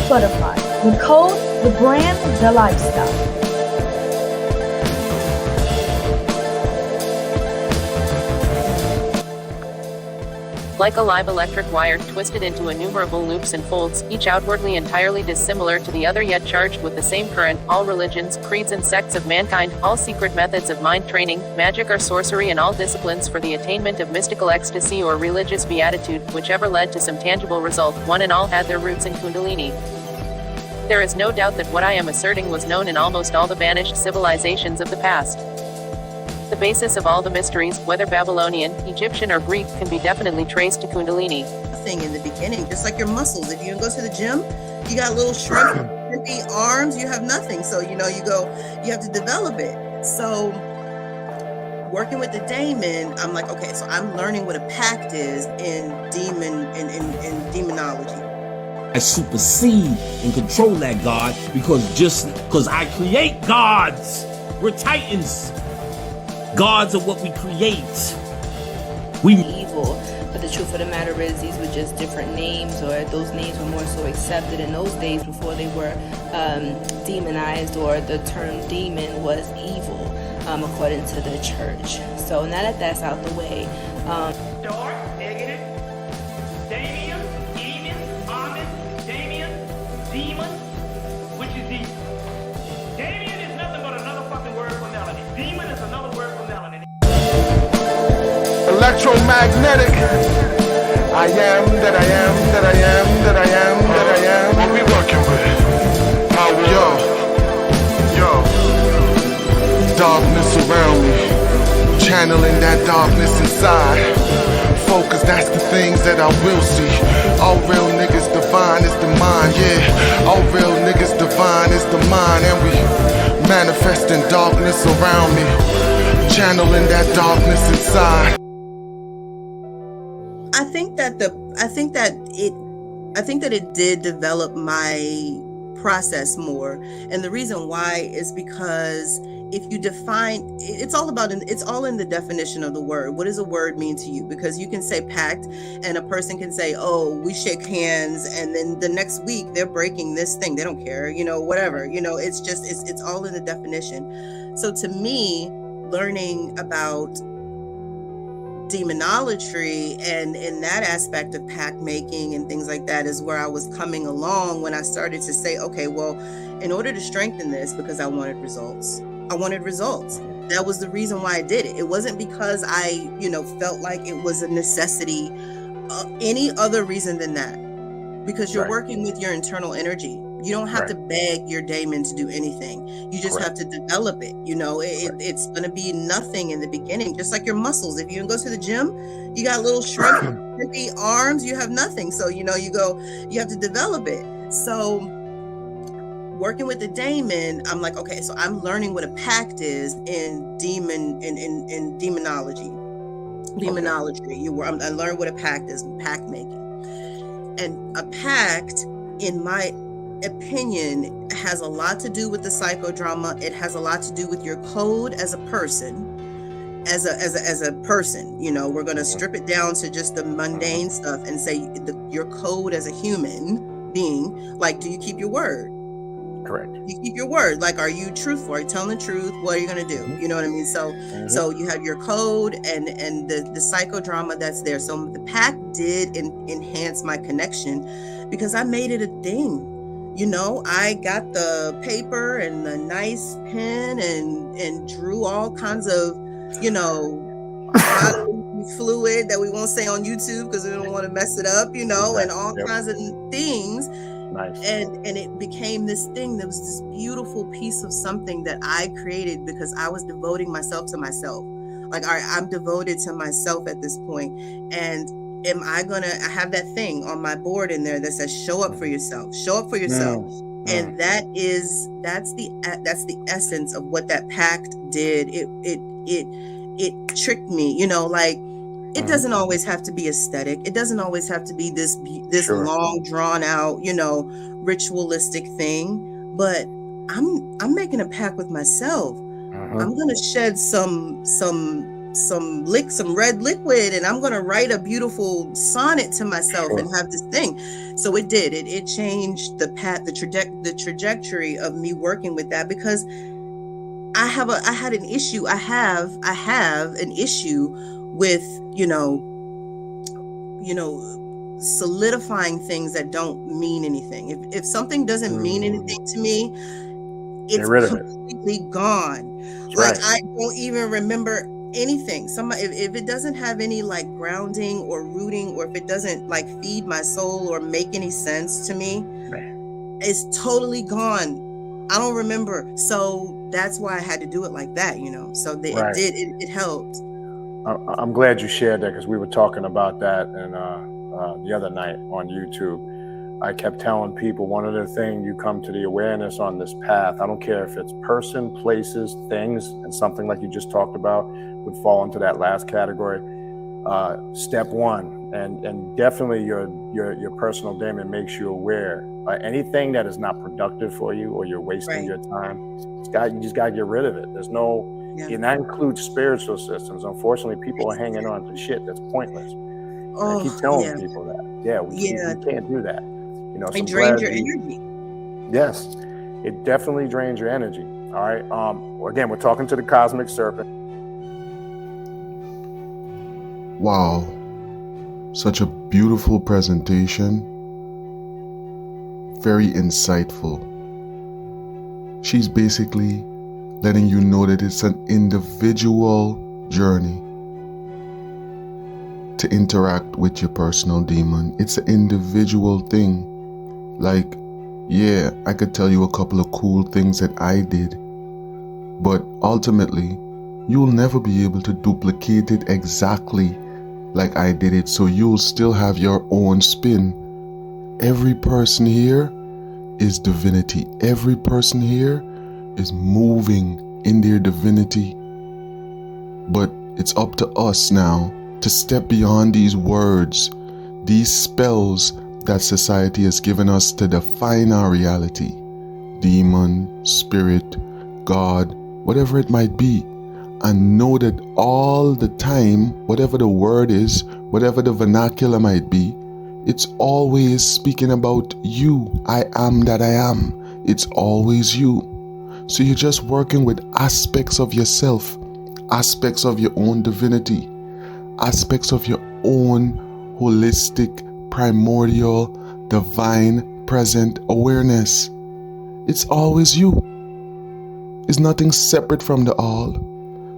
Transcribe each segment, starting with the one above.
Butterfly. The code, the brand, the lifestyle. Like a live electric wire twisted into innumerable loops and folds, each outwardly entirely dissimilar to the other yet charged with the same current, all religions, creeds and sects of mankind, all secret methods of mind training, magic or sorcery and all disciplines for the attainment of mystical ecstasy or religious beatitude, whichever led to some tangible result, one and all had their roots in Kundalini. There is no doubt that what I am asserting was known in almost all the vanished civilizations of the past. The basis of all the mysteries, whether Babylonian, Egyptian or Greek, can be definitely traced to Kundalini. Thing in the beginning, just like your muscles. If you go to the gym, you got little shrimpy arms, you have nothing. So, you have to develop it. So working with the daemon, I'm like, okay, so I'm learning what a pact is in demonology. I supersede and control that God because I create gods. We're titans. Gods are what we create. We evil, but the truth of the matter is these were just different names, or those names were more so accepted in those days before they were demonized, or the term demon was evil according to the church. So now that that's out the way, Dark, negative, Damien, demon, Amen, Damien, demon, which is evil. Damien is nothing but another fucking word for melody. Demon is another word for melody. Electromagnetic. I am that I am that I am that I am that I am. What we working with? Power. Yo. Darkness around me. Channeling that darkness inside. Focus, that's the things that I will see. All real niggas divine is the mind, yeah. All real niggas divine is the mind, and we manifesting darkness around me, channeling that darkness inside. I think that it did develop my process more, and the reason why is because if you define, it's all in the definition of the word. What does a word mean to you? Because you can say pact and a person can say, oh, we shake hands, and then the next week they're breaking this thing. They don't care, whatever, it's just, it's all in the definition. So to me, learning about demonology and in that aspect of pact making and things like that is where I was coming along when I started to say, okay, well, in order to strengthen this, because I wanted results. That was the reason why I did it. It wasn't because I, felt like it was a necessity, any other reason than that. Because you're working with your internal energy. You don't have to beg your daemon to do anything. You just have to develop it. It's going to be nothing in the beginning, just like your muscles. If you go to the gym, you got little shrimpy arms, you have nothing. So, you have to develop it. So working with the daemon, I'm like, okay, so I'm learning what a pact is in demonology. I learned what a pact is, pact making. And a pact, in my opinion, has a lot to do with the psychodrama. It has a lot to do with your code as a person. As a person, we're going to strip it down to just the mundane stuff and say your code as a human being. Like, do you keep your word? Correct. You keep your word. Like, are you truthful? Are you telling the truth? What are you going to do? You know what I mean? So you have your code and the psychodrama that's there. So the pact did enhance my connection because I made it a thing. I got the paper and the nice pen and drew all kinds of, fluid that we won't say on YouTube because we don't want to mess it up, and all kinds of things. Nice. And it became this thing that was this beautiful piece of something that I created because I was devoting myself to myself. Like, I'm devoted to myself at this point. And am I going to have that thing on my board in there that says, show up for yourself, And that's the essence of what that pact did. It tricked me, it doesn't always have to be aesthetic. It doesn't always have to be this long drawn out, ritualistic thing, but I'm making a pact with myself. I'm going to shed some some red liquid, and I'm gonna write a beautiful sonnet to myself and have this thing. So it did. It changed the path, the trajectory of me working with that, because I have an issue with, solidifying things that don't mean anything. If something doesn't mean anything to me, it's completely gone. Like, I don't even remember anything. If it doesn't have any like grounding or rooting, or if it doesn't like feed my soul or make any sense to me, it's totally gone. I don't remember. So that's why I had to do it like that, So it helped. I'm glad you shared that, because we were talking about that and the other night on YouTube. I kept telling people, one of the things you come to the awareness on this path, I don't care if it's person, places, things, and something like you just talked about would fall into that last category. Step one, and definitely your personal daemon makes you aware. Anything that is not productive for you, or you're wasting your time, you just gotta get rid of it. There's no, and that includes spiritual systems. Unfortunately, people are hanging on to shit that's pointless. I keep telling people that. We can't do that. It drains your energy. Yes, it definitely drains your energy. All right. Again, we're talking to the cosmic serpent. Wow, such a beautiful presentation. Very insightful. She's basically letting you know that it's an individual journey to interact with your personal demon. It's an individual thing. Like, yeah, I could tell you a couple of cool things that I did, but ultimately, you'll never be able to duplicate it exactly like I did it, so you'll still have your own spin. Every person here is divinity. Every person here is moving in their divinity. But it's up to us now to step beyond these words, these spells that society has given us to define our reality. Demon, spirit, God, whatever it might be. And know that all the time, whatever the word is, whatever the vernacular might be, it's always speaking about you. I am that I am. It's always you. So you're just working with aspects of yourself, aspects of your own divinity, aspects of your own holistic, primordial, divine, present awareness. It's always you. It's nothing separate from the all.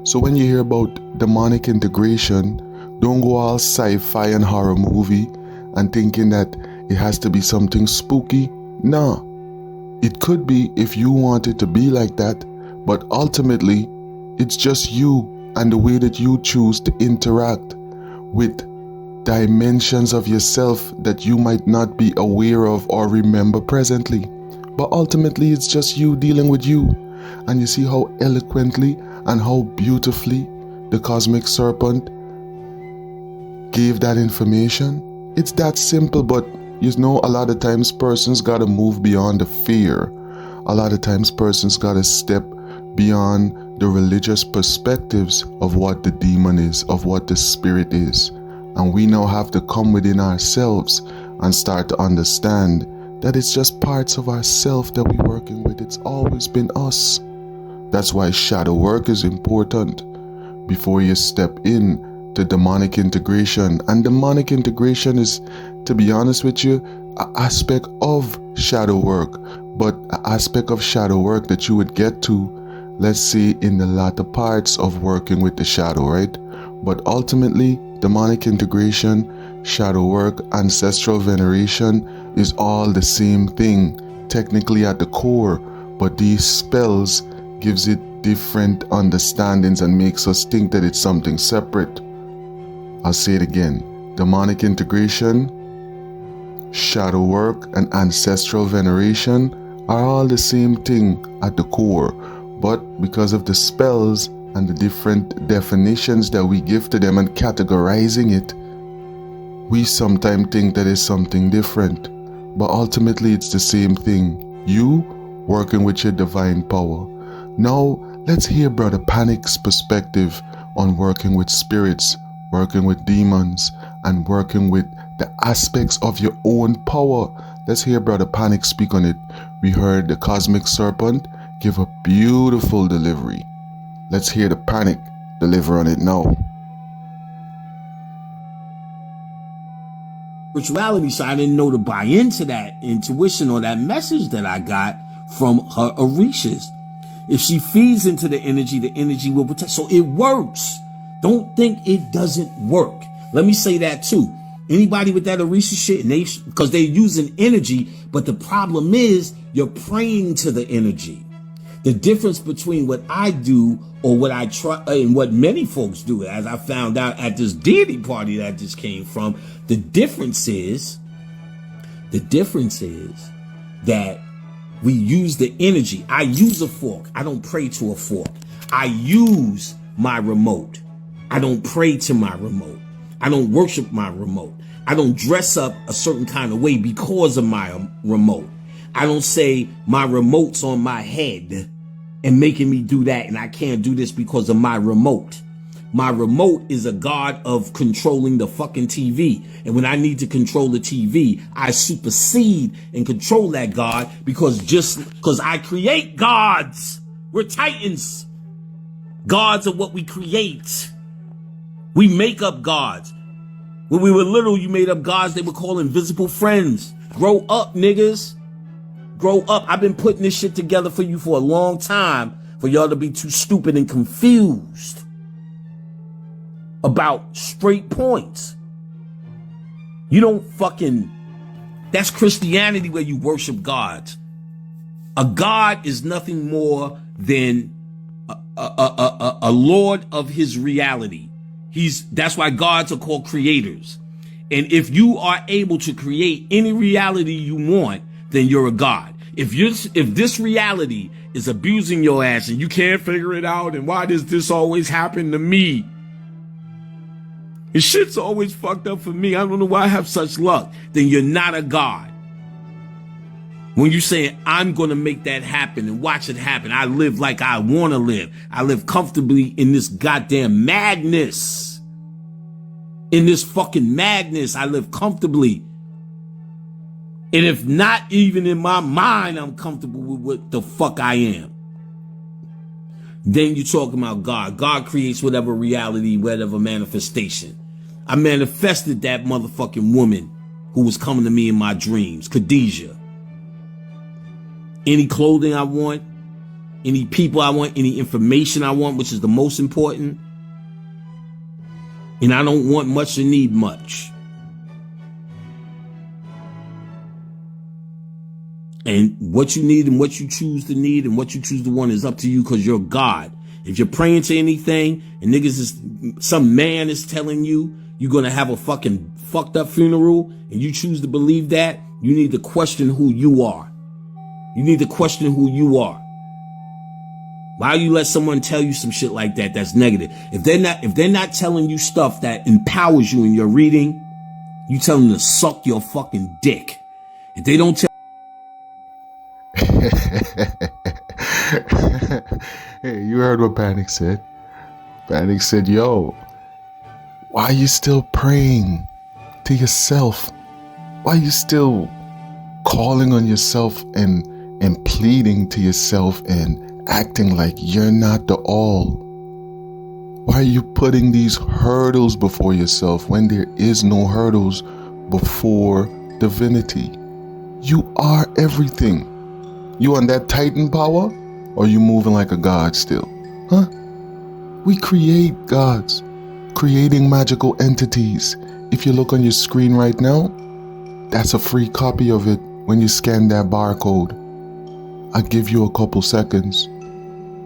So when you hear about demonic integration, don't go all sci-fi and horror movie and thinking that it has to be something spooky. No. It could be if you want it to be like that, but ultimately, it's just you and the way that you choose to interact with dimensions of yourself that you might not be aware of or remember presently. But ultimately, it's just you dealing with you. And you see how eloquently and how beautifully the cosmic serpent gave that information? It's that simple, but a lot of times persons gotta move beyond the fear. A lot of times persons gotta step beyond the religious perspectives of what the demon is, of what the spirit is. And we now have to come within ourselves and start to understand that it's just parts of ourself that we're working with. It's always been us. That's why shadow work is important before you step in to demonic integration. And demonic integration is, to be honest with you, an aspect of shadow work, but an aspect of shadow work that you would get to, let's say, in the latter parts of working with the shadow, right? But ultimately, demonic integration, shadow work, ancestral veneration is all the same thing, technically at the core, but these spells gives it different understandings and makes us think that it's something separate. I'll say it again. Demonic integration, shadow work, and ancestral veneration are all the same thing at the core, but because of the spells and the different definitions that we give to them and categorizing it, we sometimes think that it's something different, but ultimately it's the same thing. You working with your divine power. Now, let's hear Brother Panic's perspective on working with spirits, working with demons, and working with the aspects of your own power. Let's hear Brother Panic speak on it. We heard the Cosmic Serpent give a beautiful delivery. Let's hear the Panic deliver on it now. Spirituality, so I didn't know to buy into that intuition or that message that I got from her Orishas. If she feeds into the energy will protect. So it works. Don't think it doesn't work. Let me say that too. Anybody with that Orisha shit, and because they're using energy, but the problem is you're praying to the energy. The difference between what I do or what I try and what many folks do, as I found out at this deity party that just came from, the difference is that we use the energy. I use a fork. I don't pray to a fork. I use my remote. I don't pray to my remote. I don't worship my remote. I don't dress up a certain kind of way because of my remote. I don't say my remote's on my head and making me do that and I can't do this because of my remote. My remote is a god of controlling the fucking TV. And when I need to control the TV, I supersede and control that god because I create gods. We're titans. Gods are what we create. We make up gods. When we were little, you made up gods they would call invisible friends. Grow up, niggas. Grow up. I've been putting this shit together for you for a long time for y'all to be too stupid and confused about straight points. You don't fucking... That's Christianity where you worship gods. A god is nothing more than a lord of his reality. That's why gods are called creators. And if you are able to create any reality you want, then you're a god. If this reality is abusing your ass and you can't figure it out, and why does this always happen to me? And shit's always fucked up for me. I don't know why I have such luck. Then you're not a god. When you're saying, I'm going to make that happen and watch it happen. I live like I want to live. I live comfortably in this goddamn madness. In this fucking madness, I live comfortably. And if not even in my mind, I'm comfortable with what the fuck I am. Then you're talking about God. God creates whatever reality, whatever manifestation. I manifested that motherfucking woman who was coming to me in my dreams, Khadijah. Any clothing I want, any people I want, any information I want, which is the most important. And I don't want much or need much. And what you need and what you choose to need and what you choose to want is up to you because you're God. If you're praying to anything and some man is telling you you're going to have a fucking fucked up funeral and you choose to believe that, you need to question who you are. You need to question who you are. Why you let someone tell you some shit like that that's negative? If they're not telling you stuff that empowers you in your reading, you tell them to suck your fucking dick. If they don't tell Hey, you heard what Panic said. Panic said, yo, why are you still praying to yourself? Why are you still calling on yourself and pleading to yourself and acting like you're not the all? Why are you putting these hurdles before yourself when there is no hurdles before divinity? You are everything. You on that Titan power, or you moving like a god still? Huh? We create gods, creating magical entities. If you look on your screen right now, that's a free copy of it when you scan that barcode. I'll give you a couple seconds.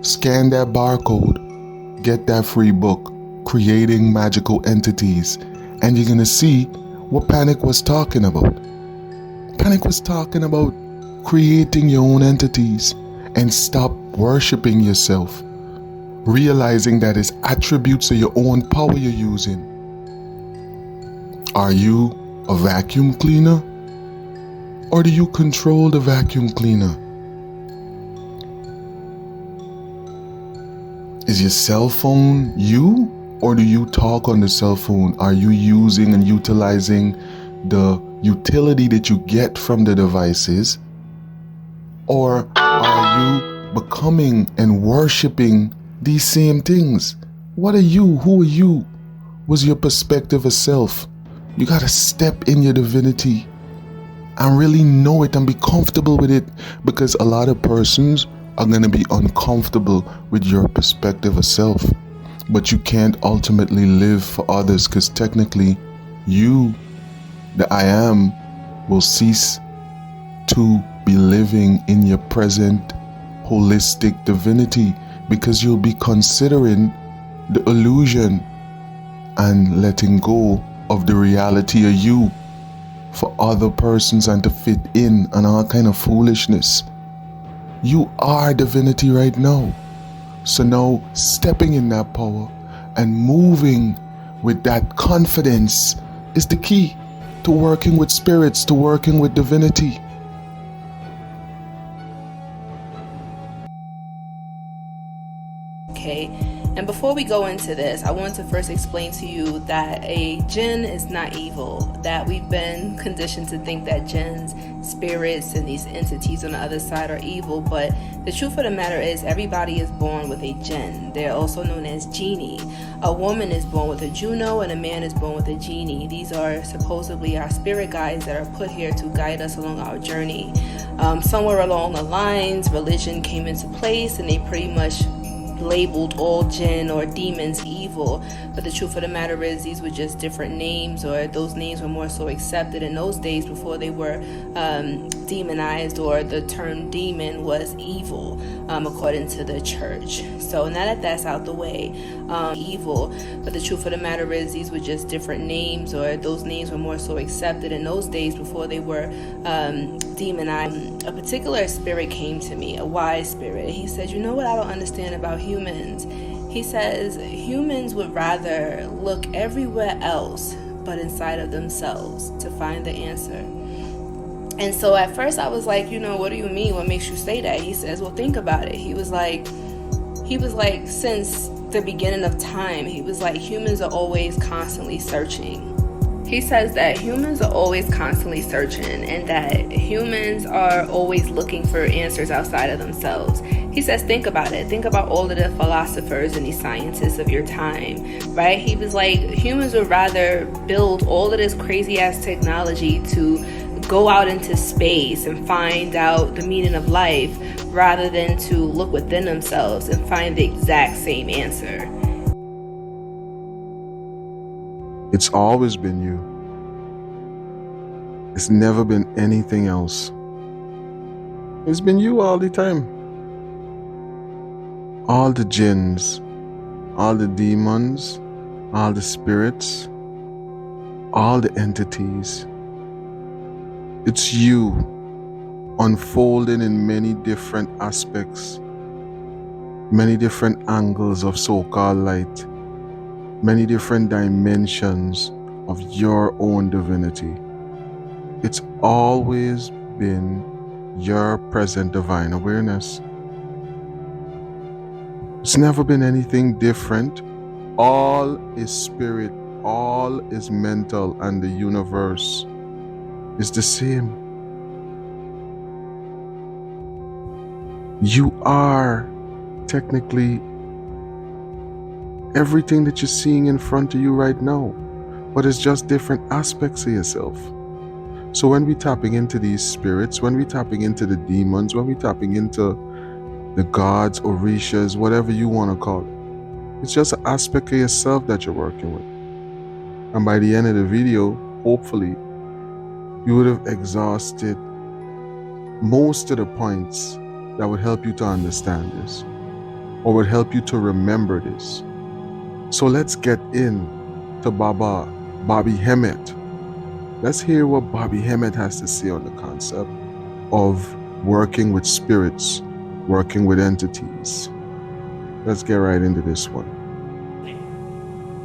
Scan that barcode, get that free book, Creating Magical Entities, and you're gonna see what Panic was talking about. Panic was talking about creating your own entities and stop worshiping yourself, realizing that it's attributes of your own power you're using. Are you a vacuum cleaner? Or do you control the vacuum cleaner? Is your cell phone you? Or do you talk on the cell phone? Are you using and utilizing the utility that you get from the devices? Or are you becoming and worshiping these same things? What are you? Who are you? What's your perspective of self? You got to step in your divinity and really know it and be comfortable with it, because a lot of persons are going to be uncomfortable with your perspective of self. But you can't ultimately live for others, because technically you, the I am, will cease to be living in your present holistic divinity, because you'll be considering the illusion and letting go of the reality of you for other persons and to fit in and all kind of foolishness. You are divinity right now. So now stepping in that power and moving with that confidence is the key to working with spirits, to working with divinity. Okay, and before we go into this, I want to first explain to you that a jinn is not evil, that we've been conditioned to think that jinns, spirits, and these entities on the other side are evil, but the truth of the matter is everybody is born with a jinn. They're also known as genie. A woman is born with a Juno and a man is born with a genie. These are supposedly our spirit guides that are put here to guide us along our journey. Somewhere along the lines, religion came into place and they pretty much labeled all jinn or demons evil, but the truth of the matter is these were just different names, or those names were more so accepted in those days before they were demonized, or the term demon was evil according to the church. So now that that's out the way, evil, but the truth of the matter is these were just different names, or those names were more so accepted in those days before they were demonized. A particular spirit came to me, a wise spirit. He said, you know what I don't understand about humans? He says humans would rather look everywhere else but inside of themselves to find the answer. And so at first I was like, what do you mean? What makes you say that? He says, well, think about it. He was like, since the beginning of time, he was like, humans are always constantly searching. He says that humans are always constantly searching and that humans are always looking for answers outside of themselves. He says, think about it. Think about all of the philosophers and the scientists of your time, right? He was like, humans would rather build all of this crazy ass technology to go out into space and find out the meaning of life rather than to look within themselves and find the exact same answer. It's always been you. It's never been anything else. It's been you all the time. All the jinns, all the demons, all the spirits, all the entities. It's you unfolding in many different aspects, many different angles of so-called light, many different dimensions of your own divinity. It's always been your present divine awareness. It's never been anything different. All is spirit, all is mental, and the universe is the same. You are technically everything that you're seeing in front of you right now, but it's just different aspects of yourself. So when we're tapping into these spirits, when we're tapping into the demons, when we're tapping into the gods, orishas, whatever you want to call it, it's just an aspect of yourself that you're working with. And by the end of the video, hopefully, you would have exhausted most of the points that would help you to understand this, or would help you to remember this. So let's get in to Bobby Hemmet. Let's hear what Bobby Hemmet has to say on the concept of working with spirits, working with entities. Let's get right into this one.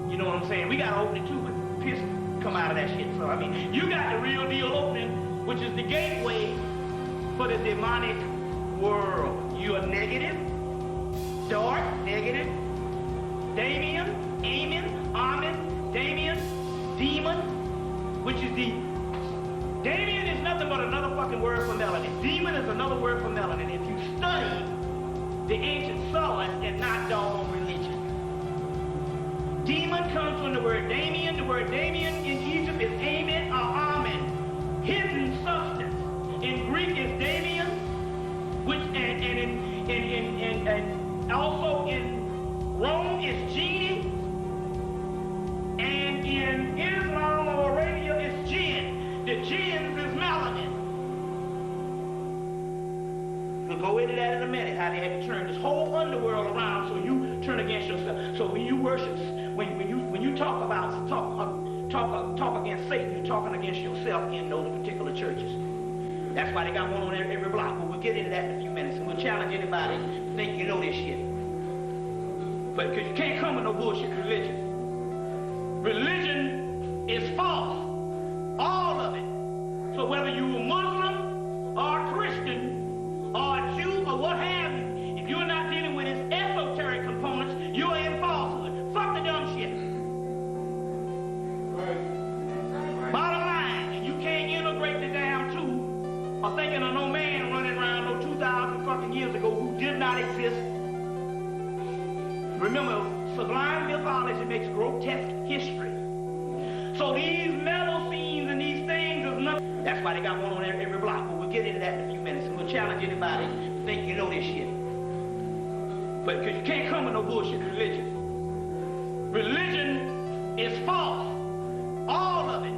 You know what I'm saying? We got to open it too, but piss come out of that shit. So, you got the real deal opening, which is the gateway for the demonic world. You are negative, dark, negative, Damien, Amen, Amen, Damien, demon, which is the... Damien is nothing but another fucking word for melanin. Demon is another word for melanin. If you study the ancient science and not doggone religion. Demon comes from the word Damien. The word Damien in Egypt is Amen or Amen. Hidden substance. In Greek is Damien, which and also in Rome is genie, and in Islam or Arabia is jinn. The jinns is melanin. We'll go into that in a minute, how they had to turn this whole underworld around so you turn against yourself. So when you worship, when you talk against Satan, you're talking against yourself in those particular churches. That's why they got one on every block. But we'll get into that in a few minutes, and we'll challenge anybody to think you know this shit. But because you can't come with no bullshit religion. Religion is false. All of it. So whether you're a Muslim or a Christian or a Jew or what have you, if you're not dealing with its esoteric components, you're in falsehood. Fuck the dumb shit. Bottom line, and you can't integrate the damn two or thinking of no man running around no 2,000 fucking years ago who did not exist. Remember, sublime mythology makes grotesque history. So these metal scenes and these things is nothing. That's why they got one on every block. But we'll get into that in a few minutes, and we'll challenge anybody to think you know this shit. But because you can't come with no bullshit religion. Religion is false. All of it.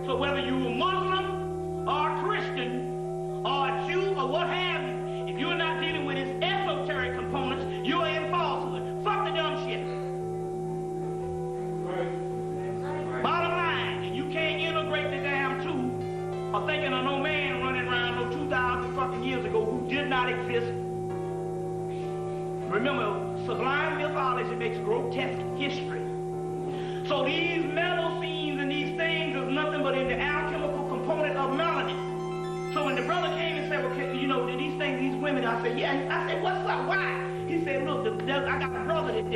So whether you're a Muslim or a Christian or a Jew or what have you, if you're not dealing with its esoteric components, you're in falsehood. Fuck the dumb shit. Bottom line, and you can't integrate the damn two or thinking of no man running around no 2,000 fucking years ago who did not exist. Remember, sublime mythology makes grotesque history. So these metal scenes and these things is nothing but in the alchemical component of melanin. So when the brother came and said, well, you know, these things, these women, I said, yeah. I said, what's up? Why? He said, look, I got a brother that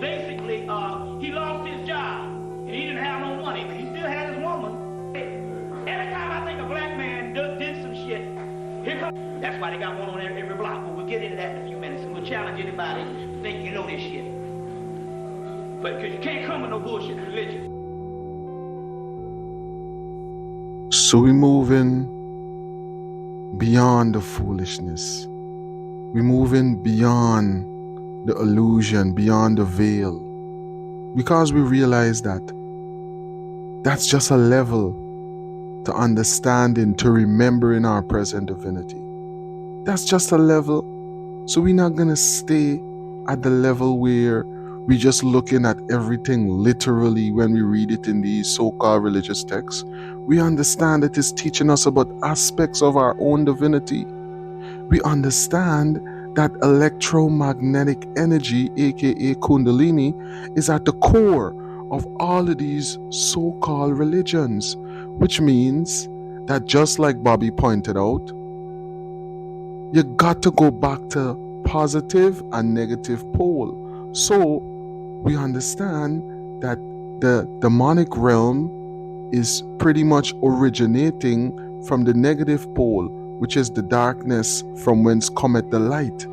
basically, he lost his job. And he didn't have no money, but he still had his woman. Every time I think a black man did some shit, here comes. That's why they got one on every block. But we'll get into that in a few minutes, and we'll challenge anybody to think you know this shit. But because you can't come with no bullshit religion. So we're moving beyond the foolishness. We're moving beyond the illusion, beyond the veil. Because we realize that that's just a level to understanding, to remembering our present divinity. That's just a level. So we're not going to stay at the level where we're just looking at everything literally when we read it in these so-called religious texts. We understand it is teaching us about aspects of our own divinity. We understand that electromagnetic energy, aka Kundalini, is at the core of all of these so-called religions, which means that just like Bobby pointed out, you got to go back to positive and negative pole. So we understand that the demonic realm is pretty much originating from the negative pole, which is the darkness from whence cometh the light.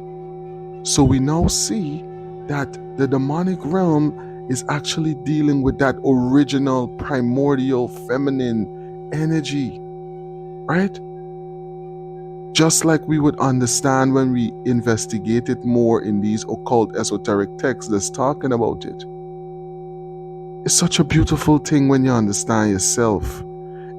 So we now see that the demonic realm is actually dealing with that original primordial feminine energy, right? Just like we would understand when we investigate it more in these occult esoteric texts that's talking about it. It's such a beautiful thing when you understand yourself.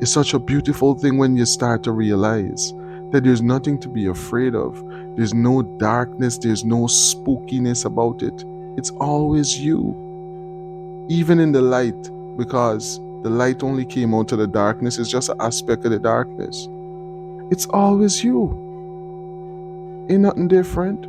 It's such a beautiful thing when you start to realize that there's nothing to be afraid of. There's no darkness, there's no spookiness about it. It's always you. Even in the light, because the light only came out of the darkness, it's just an aspect of the darkness. It's always you. Ain't nothing different.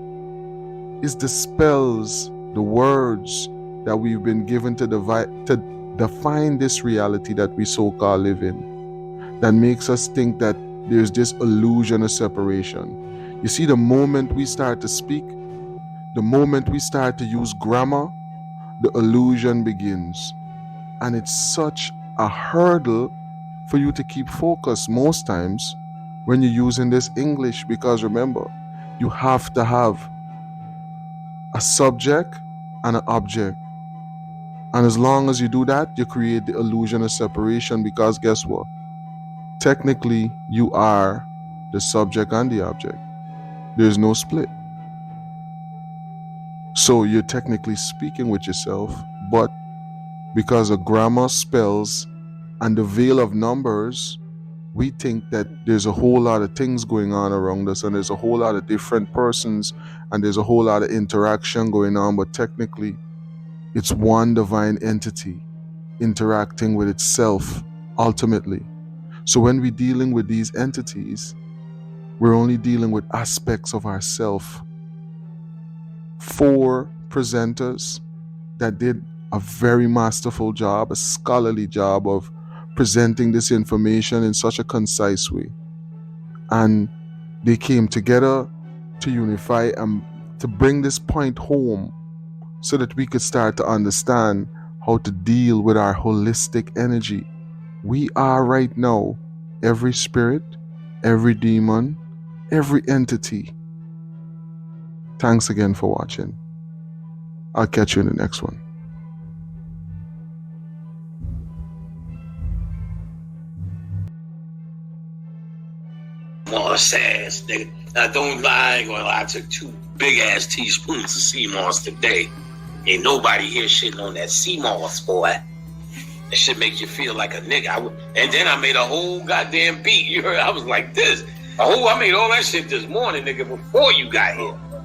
It's the spells, the words that we've been given to define this reality that we so-called live in, that makes us think that there's this illusion of separation. You see, the moment we start to speak, The moment we start to use grammar, the illusion begins. And it's such a hurdle for you to keep focus most times when you're using this English, because remember, you have to have a subject and an object. And as long as you do that, you create the illusion of separation, because guess what? Technically, you are the subject and the object. There's no split. So you're technically speaking with yourself, but because of grammar, spells, and the veil of numbers, we think that there's a whole lot of things going on around us, and there's a whole lot of different persons, and there's a whole lot of interaction going on, but technically, it's one divine entity interacting with itself ultimately. So when we're dealing with these entities, we're only dealing with aspects of ourself. 4 presenters that did a very masterful job, a scholarly job of presenting this information in such a concise way. And they came together to unify and to bring this point home so that we could start to understand how to deal with our holistic energy. We are right now every spirit, every demon, every entity. Thanks again for watching. I'll catch you in the next one. Moss ass, nigga. Now don't lie, I ain't gonna lie. I took 2 big ass teaspoons of sea moss today. Ain't nobody here shitting on that sea moss, boy. That shit make you feel like a nigga. And then I made a whole goddamn beat. You heard? I was like this. I made all that shit this morning, nigga, before you got here.